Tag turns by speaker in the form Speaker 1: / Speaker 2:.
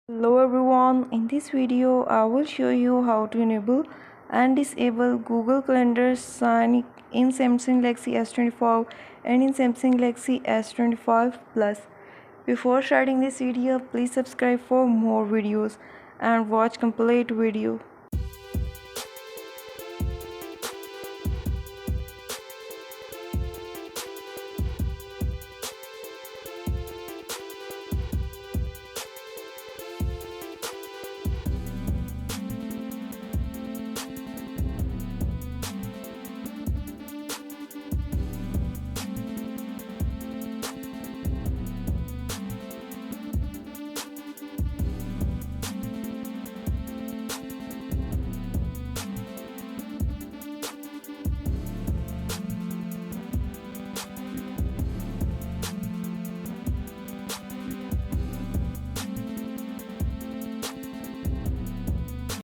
Speaker 1: Hello everyone, in this video I will show you how to enable and disable Google Calendar sign in Samsung Galaxy S25 and in Samsung Galaxy S25 Plus. Before starting this video, please subscribe for more videos and watch complete video.